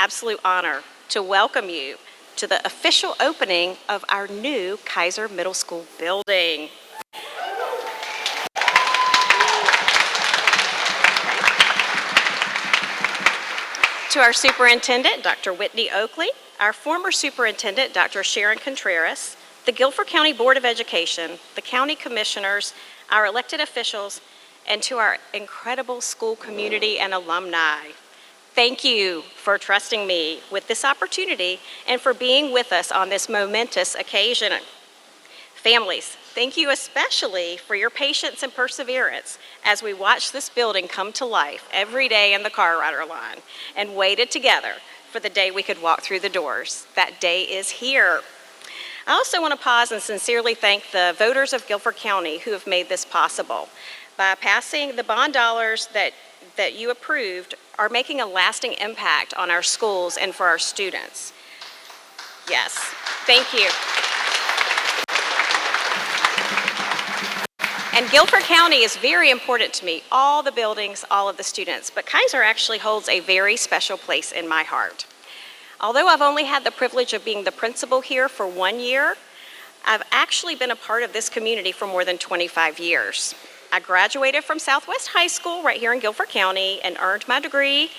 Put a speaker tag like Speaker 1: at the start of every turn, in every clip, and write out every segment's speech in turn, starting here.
Speaker 1: absolute honor to welcome you to the official opening of our new Kiser Middle School building. To our superintendent, Dr. Whitney Oakley, our former superintendent, Dr. Sharon Contreras, the Guilford County Board of Education, the county commissioners, our elected officials, and to our incredible school community and alumni. Thank you for trusting me with this opportunity and for being with us on this momentous occasion. Families, thank you especially for your patience and perseverance as we watched this building come to life every day in the car rider line and waited together for the day we could walk through the doors. That day is here. I also want to pause and sincerely thank the voters of Guilford County who have made this possible. By passing the bond dollars that you approved are making a lasting impact on our schools and for our students. Yes, thank you. And Guilford County is very important to me, all the buildings, all of the students, but Kiser actually holds a very special place in my heart. Although I've only had the privilege of being the principal here for 1 year, I've actually been a part of this community for more than 25 years. I graduated from Southwest High School right here in Guilford County and earned my degree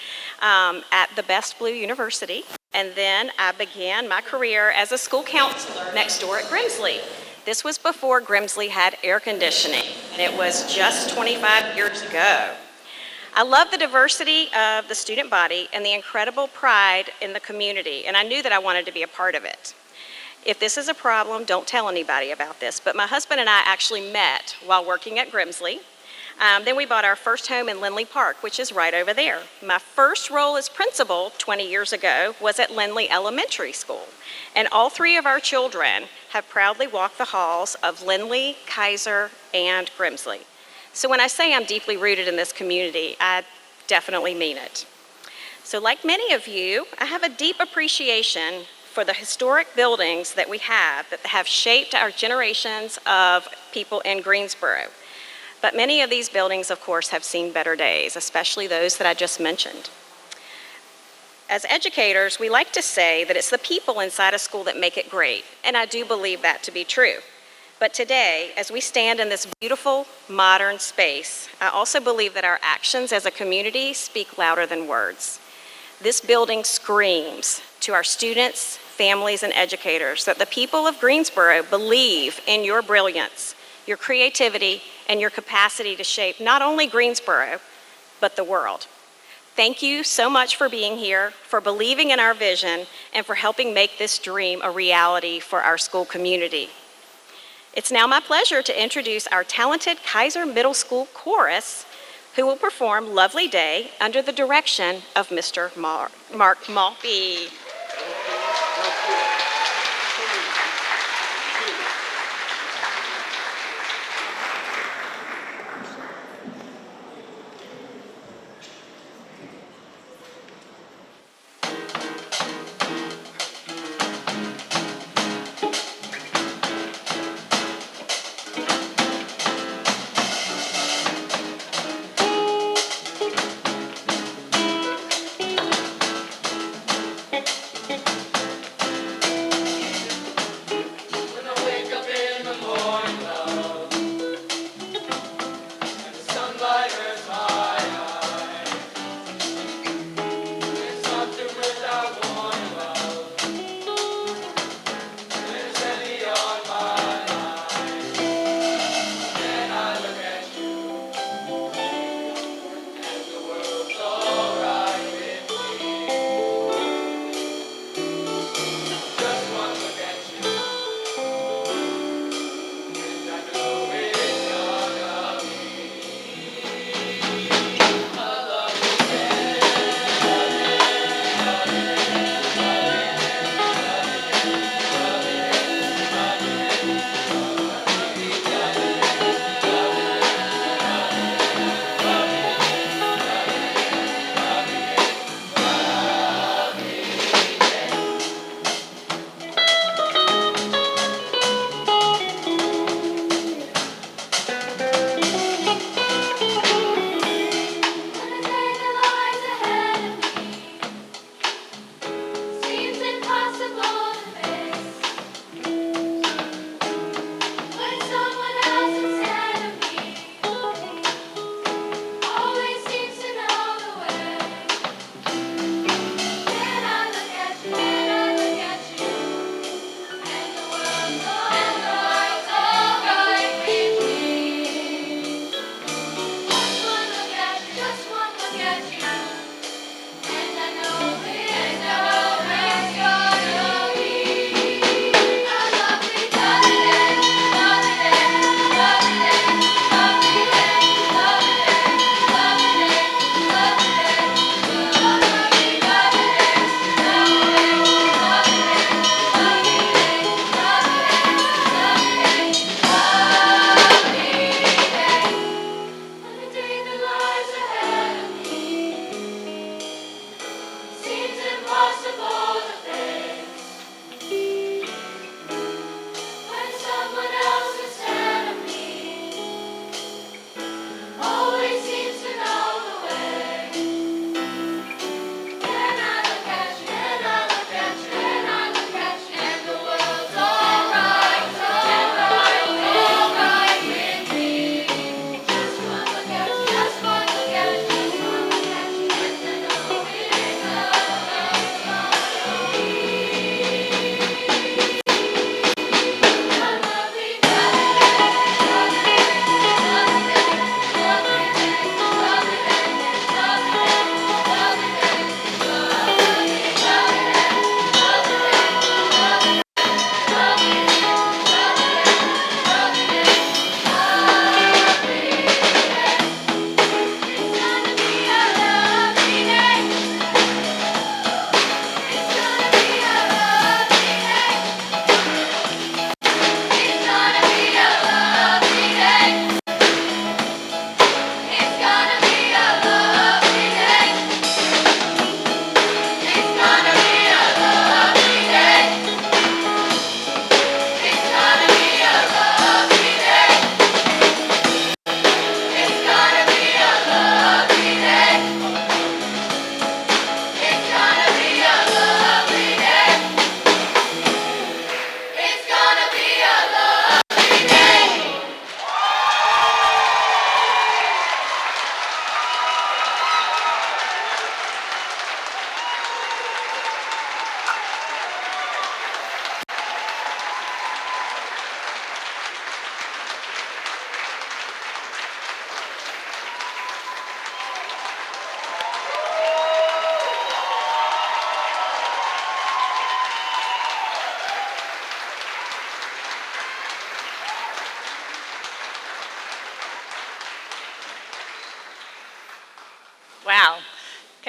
Speaker 1: at the Best Blue University. And then I began my career as a school counselor next door at Grimsley. This was before Grimsley had air conditioning, and it was just 25 years ago. I love the diversity of the student body and the incredible pride in the community, and I knew that I wanted to be a part of it. If this is a problem, don't tell anybody about this, but my husband and I actually met while working at Grimsley. Then we bought our first home in Lindley Park, which is right over there. My first role as principal 20 years ago was at Lindley Elementary School, and all three of our children have proudly walked the halls of Lindley, Kiser, and Grimsley. So when I say I'm deeply rooted in this community, I definitely mean it. So like many of you, I have a deep appreciation for the historic buildings that we have that have shaped our generations of people in Greensboro. But many of these buildings, of course, have seen better days, especially those that I just mentioned. As educators, we like to say that it's the people inside a school that make it great, and I do believe that to be true. But today, as we stand in this beautiful, modern space, I also believe that our actions as a community speak louder than words. This building screams to our students, families, and educators that the people of Greensboro believe in your brilliance, your creativity, and your capacity to shape not only Greensboro, but the world. Thank you so much for being here, for believing in our vision, and for helping make this dream a reality for our school community. It's now my pleasure to introduce our talented Kiser Middle School chorus, who will perform Lovely Day under the direction of Mr. Mark Maltby.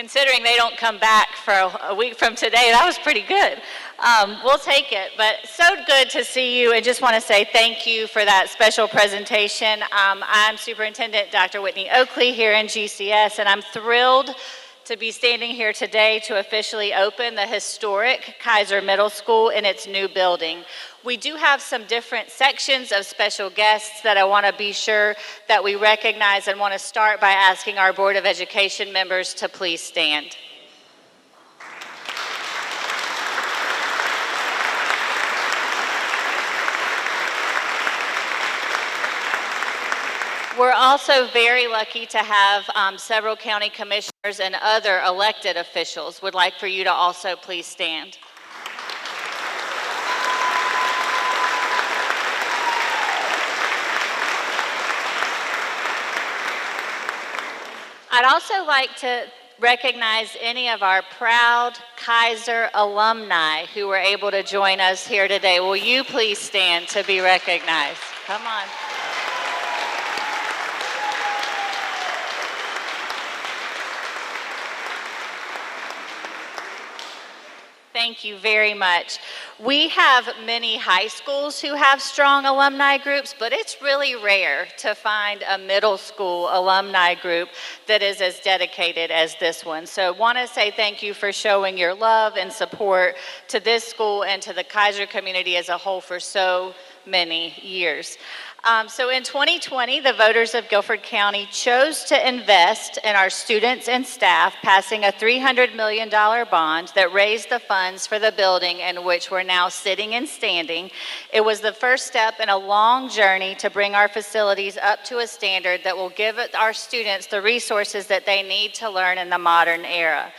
Speaker 2: Considering they don't come back for a week from today, that was pretty good. We'll take it, but so good to see you, and just want to say thank you for that special presentation. I'm Superintendent Dr. Whitney Oakley here in GCS, and I'm thrilled to be standing here today to officially open the historic Kiser Middle School in its new building. We do have some different sections of special guests that I want to be sure that we recognize, and want to start by asking our Board of Education members to please stand. We're also very lucky to have several county commissioners and other elected officials. Would like for you to also please stand. I'd also like to recognize any of our proud Kiser alumni who were able to join us here today. Will you please stand to be recognized? Come on. Thank you very much. We have many high schools who have strong alumni groups, but it's really rare to find a middle school alumni group that is as dedicated as this one. So want to say thank you for showing your love and support to this school and to the Kiser community as a whole for so many years. So in 2020, the voters of Guilford County chose to invest in our students and staff, passing a $300 million bond that raised the funds for the building in which we're now sitting and standing. It was the first step in a long journey to bring our facilities up to a standard that will give our students the resources that they need to learn in the modern era.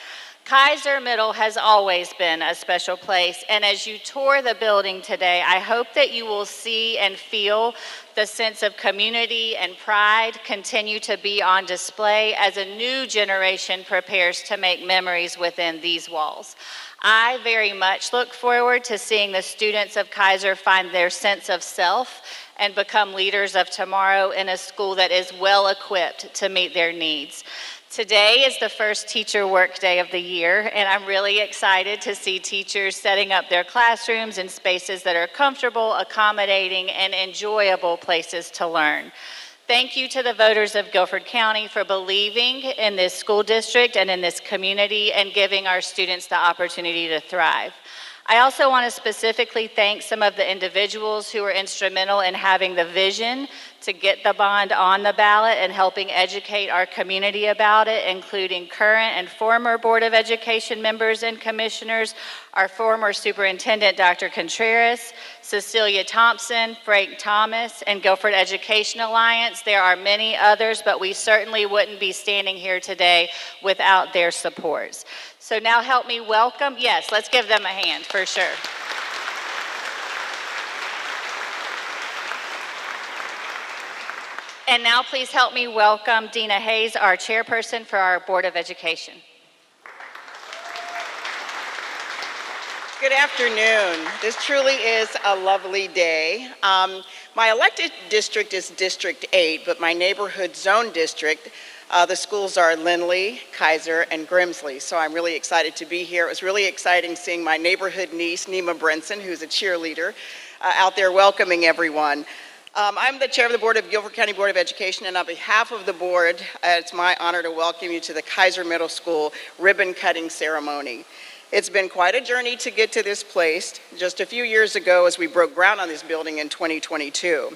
Speaker 2: Kiser Middle has always been a special place, and as you tour the building today, I hope that you will see and feel the sense of community and pride continue to be on display as a new generation prepares to make memories within these walls. I very much look forward to seeing the students of Kiser find their sense of self and become leaders of tomorrow in a school that is well equipped to meet their needs. Today is the first teacher work day of the year, and I'm really excited to see teachers setting up their classrooms in spaces that are comfortable, accommodating, and enjoyable places to learn. Thank you to the voters of Guilford County for believing in this school district and in this community and giving our students the opportunity to thrive. I also want to specifically thank some of the individuals who were instrumental in having the vision to get the bond on the ballot and helping educate our community about it, including current and former Board of Education members and commissioners, our former Superintendent, Dr. Contreras, Cecilia Thompson, Frank Thomas, and Guilford Education Alliance. There are many others, but we certainly wouldn't be standing here today without their supports. So now help me welcome, yes, let's give them a hand for sure. And now please help me welcome Dina Hayes, our chairperson for our Board of Education.
Speaker 3: Good afternoon. This truly is a lovely day. My elected district is District 8, but my neighborhood zone district, the schools are Lindley, Kiser, and Grimsley. So I'm really excited to be here. It was really exciting seeing my neighborhood niece, Nima Brinson, who's a cheerleader, out there welcoming everyone. I'm the chair of the board of Guilford County Board of Education, and on behalf of the board, it's my honor to welcome you to the Kiser Middle School ribbon cutting ceremony. It's been quite a journey to get to this place. Just a few years ago, as we broke ground on this building in 2022,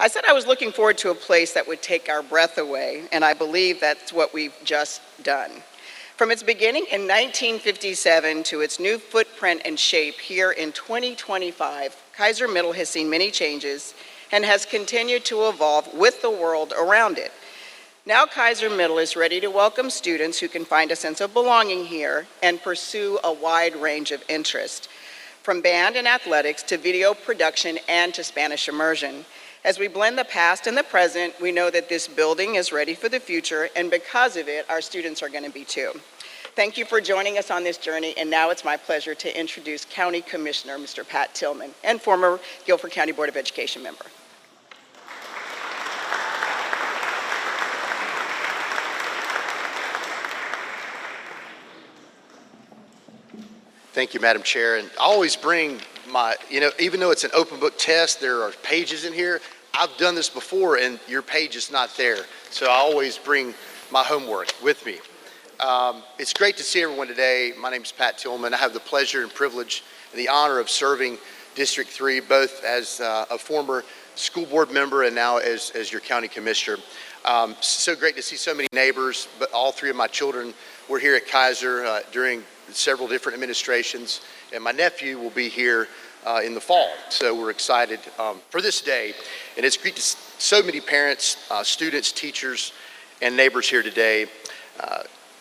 Speaker 3: I said I was looking forward to a place that would take our breath away, and I believe that's what we've just done. From its beginning in 1957 to its new footprint and shape here in 2025, Kiser Middle has seen many changes and has continued to evolve with the world around it. Now Kiser Middle is ready to welcome students who can find a sense of belonging here and pursue a wide range of interest, from band and athletics to video production and to Spanish immersion. As we blend the past and the present, we know that this building is ready for the future, and because of it, our students are going to be too. Thank you for joining us on this journey, and now it's my pleasure to introduce County Commissioner Mr. Pat Tillman and former Guilford County Board of Education member.
Speaker 4: Thank you, Madam Chair. And I always bring my, even though it's an open book test, there are pages in here. I've done this before and your page is not there. So I always bring my homework with me. It's great to see everyone today. My name is Pat Tillman. I have the pleasure and privilege and the honor of serving District 3, both as a former school board member and now as your county commissioner. So great to see so many neighbors, but all three of my children were here at Kiser during several different administrations, and my nephew will be here in the fall. So we're excited for this day, and it's great to see so many parents, students, teachers, and neighbors here today.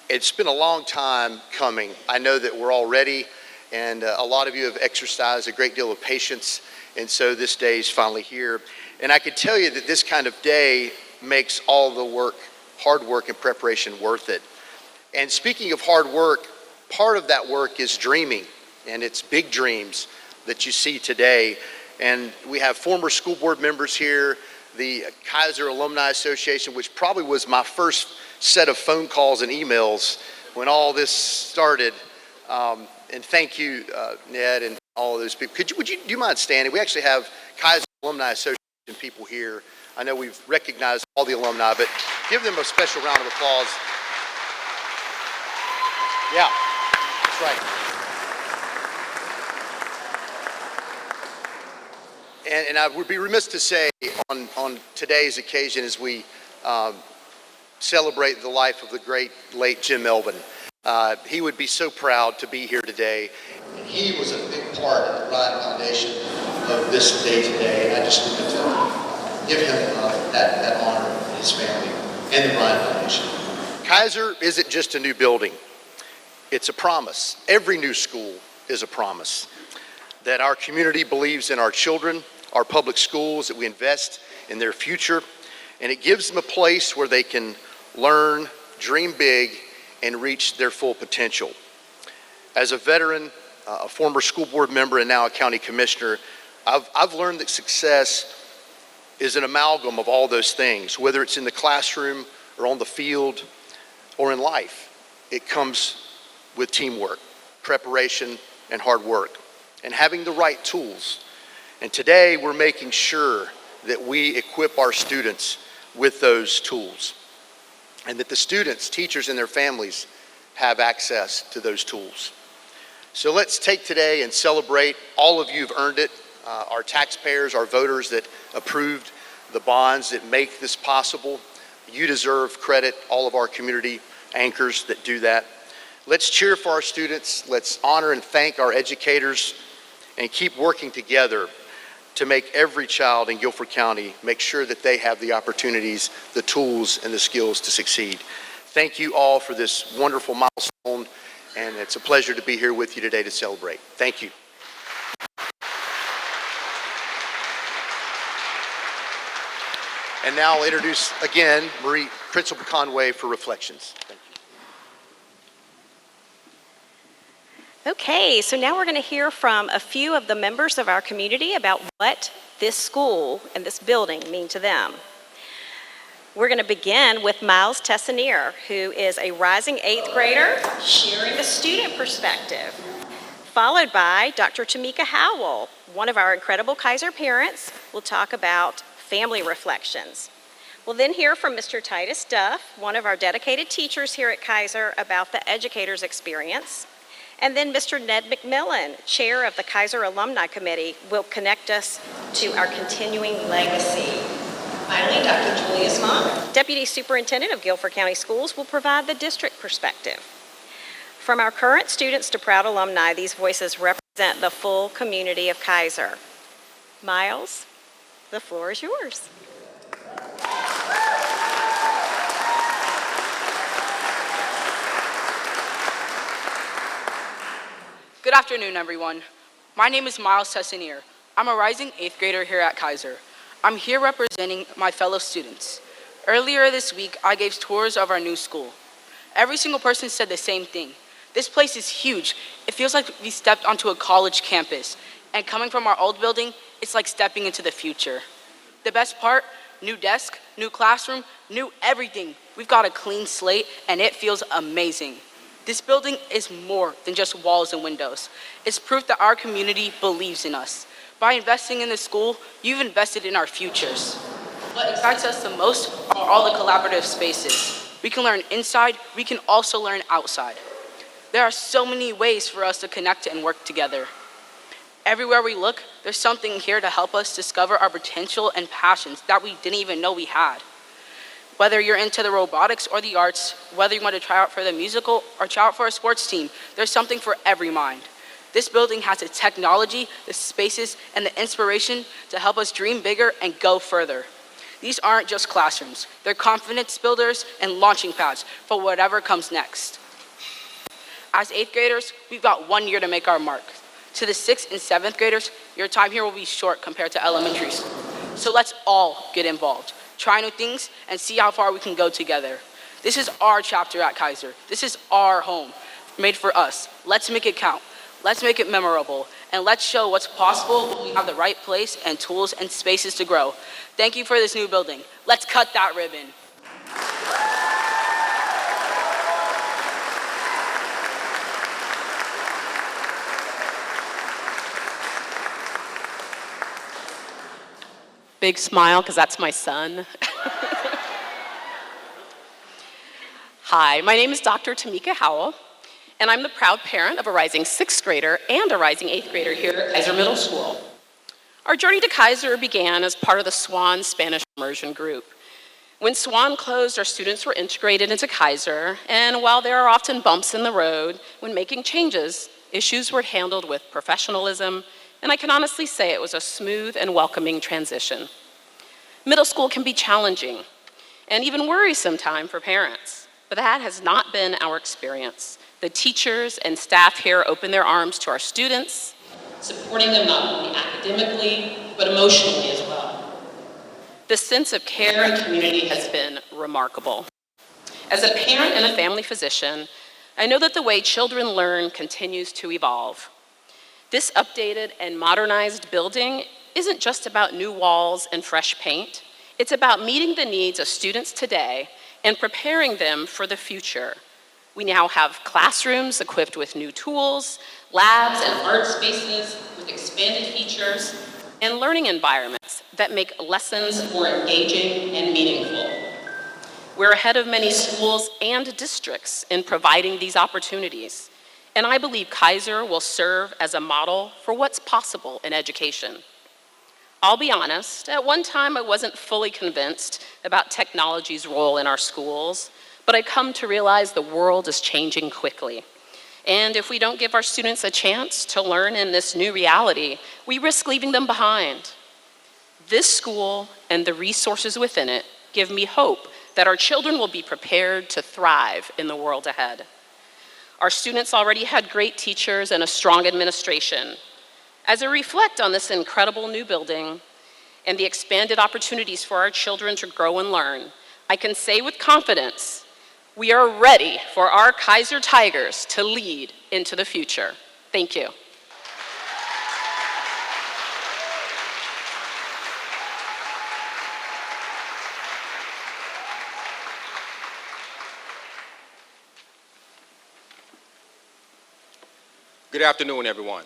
Speaker 4: It's been a long time coming. I know that we're all ready, and a lot of you have exercised a great deal of patience, and so this day is finally here. And I can tell you that this kind of day makes all the work, hard work and preparation worth it. And speaking of hard work, part of that work is dreaming, and it's big dreams that you see today. And we have former school board members here, the Kiser Alumni Association, which probably was my first set of phone calls and emails when all this started. And thank you, Ned, and all of those people. Do you mind standing? We actually have Kiser Alumni Association people here. I know we've recognized all the alumni, but give them a special round of applause. Yeah, that's right. And I would be remiss to say on today's occasion as we celebrate the life of the great late Jim Melvin. He would be so proud to be here today. He was a big part of the Ryan Foundation of this day today. And I just wanted to give him that honor and his family and the Ryan Foundation. Kiser isn't just a new building. It's a promise. Every new school is a promise that our community believes in our children, our public schools, that we invest in their future, and it gives them a place where they can learn, dream big, and reach their full potential. As a veteran, a former school board member, and now a county commissioner, I've learned that success is an amalgam of all those things, whether it's in the classroom or on the field or in life. It comes with teamwork, preparation, and hard work, and having the right tools. And today we're making sure that we equip our students with those tools, and that the students, teachers, and their families have access to those tools. So let's take today and celebrate. All of you have earned it. Our taxpayers, our voters that approved the bonds that make this possible. You deserve credit, all of our community anchors that do that. Let's cheer for our students. Let's honor and thank our educators and keep working together to make every child in Guilford County make sure that they have the opportunities, the tools, and the skills to succeed. Thank you all for this wonderful milestone, and it's a pleasure to be here with you today to celebrate. Thank you. And now I'll introduce again Principal Conway for reflections. Thank you.
Speaker 1: Okay, so now we're going to hear from a few of the members of our community about what this school and this building mean to them. We're going to begin with Miles Tessanier, who is a rising 8th grader sharing the student perspective, followed by Dr. Tamika Howell, one of our incredible Kiser parents, will talk about family reflections. We'll then hear from Mr. Titus Duff, one of our dedicated teachers here at Kiser, about the educator's experience. And then Mr. Ned McMillan, chair of the Kiser Alumni Committee, will connect us to our continuing legacy. Finally, Dr. Julius Monk, Deputy Superintendent of Guilford County Schools, will provide the district perspective. From our current students to proud alumni, these voices represent the full community of Kiser. Miles, the floor is yours.
Speaker 5: Good afternoon, everyone. My name is Miles Tessanier. I'm a rising 8th grader here at Kiser. I'm here representing my fellow students. Earlier this week, I gave tours of our new school. Every single person said the same thing. This place is huge. It feels like we stepped onto a college campus. And coming from our old building, it's like stepping into the future. The best part, new desk, new classroom, new everything. We've got a clean slate, and it feels amazing. This building is more than just walls and windows. It's proof that our community believes in us. By investing in this school, you've invested in our futures. What excites us the most are all the collaborative spaces. We can learn inside, we can also learn outside. There are so many ways for us to connect and work together. Everywhere we look, there's something here to help us discover our potential and passions that we didn't even know we had. Whether you're into the robotics or the arts, whether you want to try out for the musical or try out for a sports team, there's something for every mind. This building has the technology, the spaces, and the inspiration to help us dream bigger and go further. These aren't just classrooms. They're confidence builders and launching pads for whatever comes next. As 8th graders, we've got 1 year to make our mark. To the 6th and 7th graders, your time here will be short compared to elementary school. So let's all get involved, try new things, and see how far we can go together. This is our chapter at Kiser. This is our home, made for us. Let's make it count. Let's make it memorable. And let's show what's possible when we have the right place and tools and spaces to grow. Thank you for this new building. Let's cut that ribbon.
Speaker 6: Big smile, because that's my son. Hi, my name is Dr. Tamika Howell, and I'm the proud parent of a rising 6th grader and a rising 8th grader here at Kiser Middle School. Our journey to Kiser began as part of the SWAN Spanish Immersion Group. When SWAN closed, our students were integrated into Kiser, and while there are often bumps in the road, when making changes, issues were handled with professionalism, and I can honestly say it was a smooth and welcoming transition. Middle school can be challenging and even worrisome time for parents, but that has not been our experience. The teachers and staff here open their arms to our students, supporting them not only academically, but emotionally as well. The sense of care and community has been remarkable. As a parent and a family physician, I know that the way children learn continues to evolve. This updated and modernized building isn't just about new walls and fresh paint. It's about meeting the needs of students today and preparing them for the future. We now have classrooms equipped with new tools, labs and art spaces with expanded features, and learning environments that make lessons more engaging and meaningful. We're ahead of many schools and districts in providing these opportunities, and I believe Kiser will serve as a model for what's possible in education. I'll be honest, at one time I wasn't fully convinced about technology's role in our schools, but I come to realize the world is changing quickly. And if we don't give our students a chance to learn in this new reality, we risk leaving them behind. This school and the resources within it give me hope that our children will be prepared to thrive in the world ahead. Our students already had great teachers and a strong administration. As I reflect on this incredible new building and the expanded opportunities for our children to grow and learn, I can say with confidence, we are ready for our Kiser Tigers to lead into the future. Thank you.
Speaker 7: Good afternoon, everyone.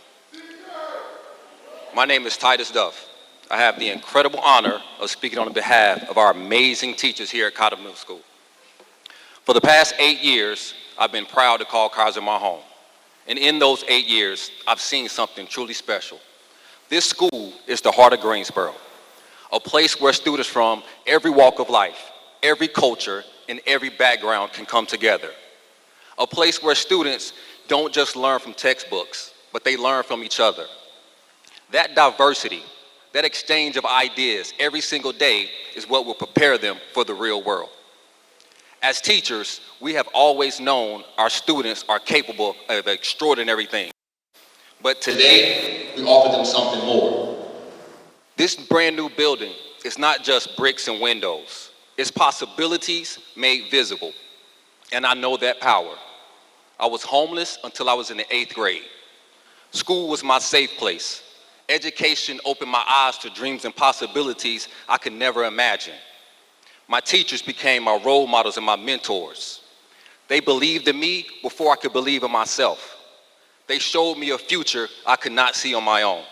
Speaker 7: My name is Titus Duff. I have the incredible honor of speaking on behalf of our amazing teachers here at Kiser Middle School. For the past 8 years, I've been proud to call Kiser my home. And in those 8 years, I've seen something truly special. This school is the heart of Greensboro, a place where students from every walk of life, every culture, and every background can come together. A place where students don't just learn from textbooks, but they learn from each other. That diversity, that exchange of ideas every single day is what will prepare them for the real world. As teachers, we have always known our students are capable of extraordinary things. But today, we offer them something more. This brand new building is not just bricks and windows. It's possibilities made visible. And I know that power. I was homeless until I was in the 8th grade. School was my safe place. Education opened my eyes to dreams and possibilities I could never imagine. My teachers became my role models and my mentors. They believed in me before I could believe in myself. They showed me a future I could not see on my own.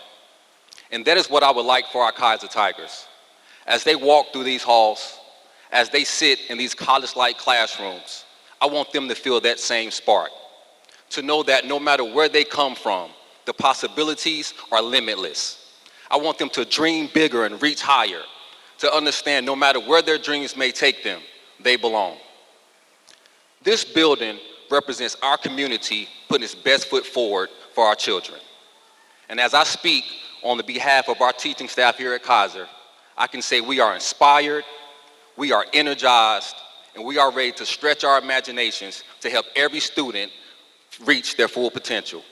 Speaker 7: And that is what I would like for our Kiser Tigers. As they walk through these halls, as they sit in these college-like classrooms, I want them to feel that same spark. To know that no matter where they come from, the possibilities are limitless. I want them to dream bigger and reach higher, to understand no matter where their dreams may take them, they belong. This building represents our community putting its best foot forward for our children. And as I speak on the behalf of our teaching staff here at Kiser, I can say we are inspired, we are energized, and we are ready to stretch our imaginations to help every student reach their full potential.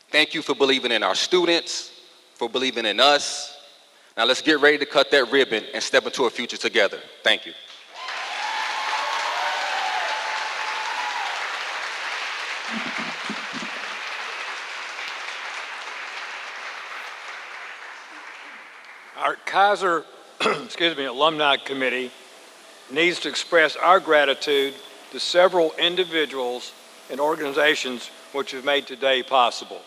Speaker 7: Thank you for believing in our students, for believing in us. Now let's get ready to cut that ribbon and step into a future together. Thank you.
Speaker 8: Our Kiser Alumni Committee needs to express our gratitude to several individuals and organizations which have made today possible.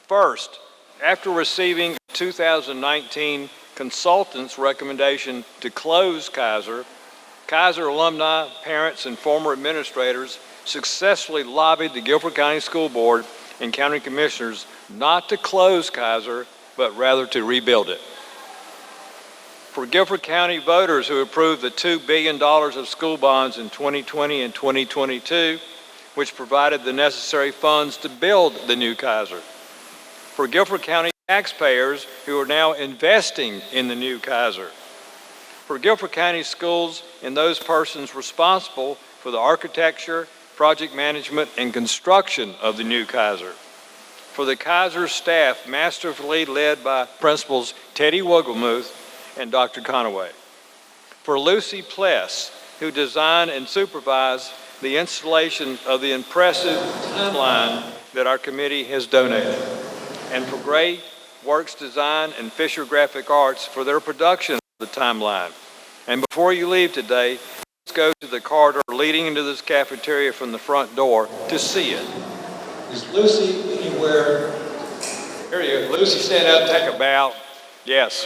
Speaker 8: First, after receiving a 2019 consultant's recommendation to close Kiser, Kiser alumni, parents, and former administrators successfully lobbied the Guilford County School Board and County Commissioners not to close Kiser, but rather to rebuild it. For Guilford County voters who approved the $2 billion of school bonds in 2020 and 2022, which provided the necessary funds to build the new Kiser. For Guilford County taxpayers who are now investing in the new Kiser. For Guilford County schools and those persons responsible for the architecture, project management, and construction of the new Kiser. For the Kiser staff, masterfully led by Principals Teddy Wogelmuth and Dr. Conaway. For Lucy Pless, who designed and supervised the installation of the impressive timeline that our committee has donated. And for Gray Works Design and Fisher Graphic Arts for their production of the timeline. And before you leave today, let's go to the corridor leading into this cafeteria from the front door to see it. Is Lucy anywhere? Here you go. Lucy, stand up, take a bow. Yes.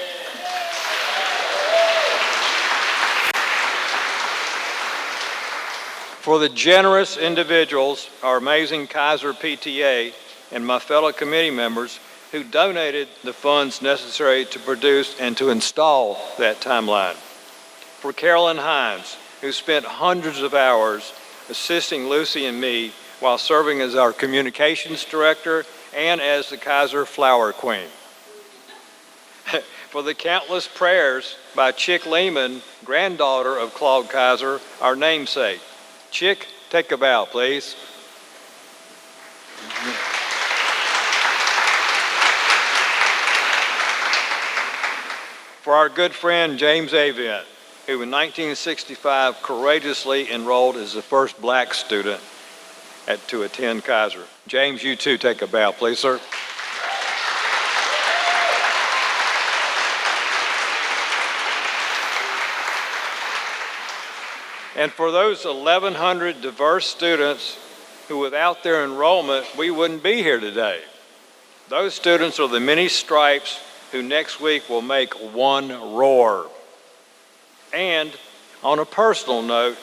Speaker 8: For the generous individuals, our amazing Kiser PTA, and my fellow committee members who donated the funds necessary to produce and to install that timeline. For Carolyn Hines, who spent hundreds of hours assisting Lucy and me while serving as our communications director and as the Kiser Flower Queen. For the countless prayers by Chick Lehman, granddaughter of Claude Kiser, our namesake. Chick, take a bow, please. For our good friend James Avent, who in 1965 courageously enrolled as the first black student to attend Kiser. James, you too take a bow, please, sir. And for those 1,100 diverse students who without their enrollment, we wouldn't be here today. Those students are the many stripes who next week will make one roar. And on a personal note,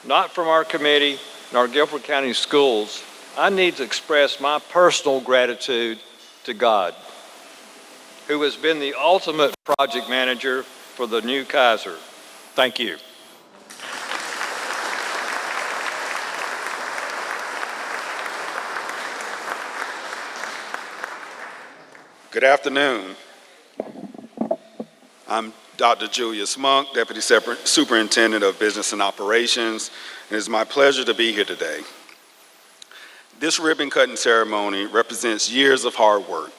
Speaker 8: not from our committee nor Guilford County Schools, I need to express my personal gratitude to God, who has been the ultimate project manager for the new Kiser. Thank you.
Speaker 9: Good afternoon. I'm Dr. Julius Monk, Deputy Superintendent of Business and Operations, and it's my pleasure to be here today. This ribbon cutting ceremony represents years of hard work,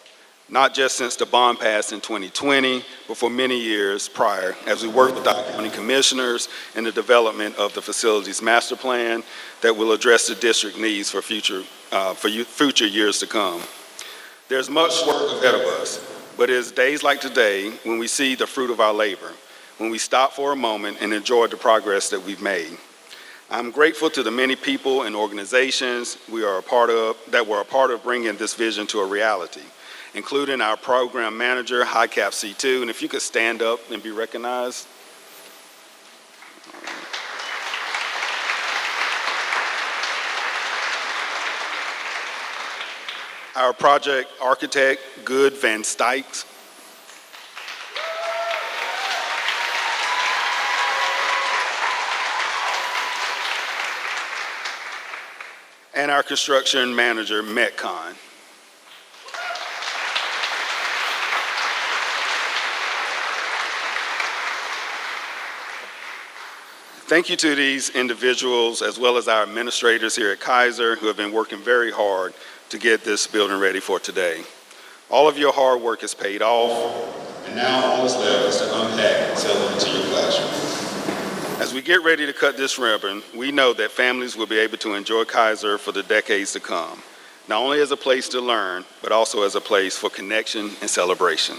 Speaker 9: not just since the bond passed in 2020, but for many years prior, as we worked with our county commissioners in the development of the facilities master plan that will address the district needs for future years to come. There's much work ahead of us, but it is days like today when we see the fruit of our labor, when we stop for a moment and enjoy the progress that we've made. I'm grateful to the many people and organizations that were a part of bringing this vision to a reality, including our program manager, HiCap C2, and if you could stand up and be recognized. Our project architect, Good Van Stykes. And our construction manager, Metcon. Thank you to these individuals as well as our administrators here at Kiser who have been working very hard to get this building ready for today. All of your hard work is paid off, and now all that's left is to unpack and settle into your classroom. As we get ready to cut this ribbon, we know that families will be able to enjoy Kiser for the decades to come, not only as a place to learn, but also as a place for connection and celebration.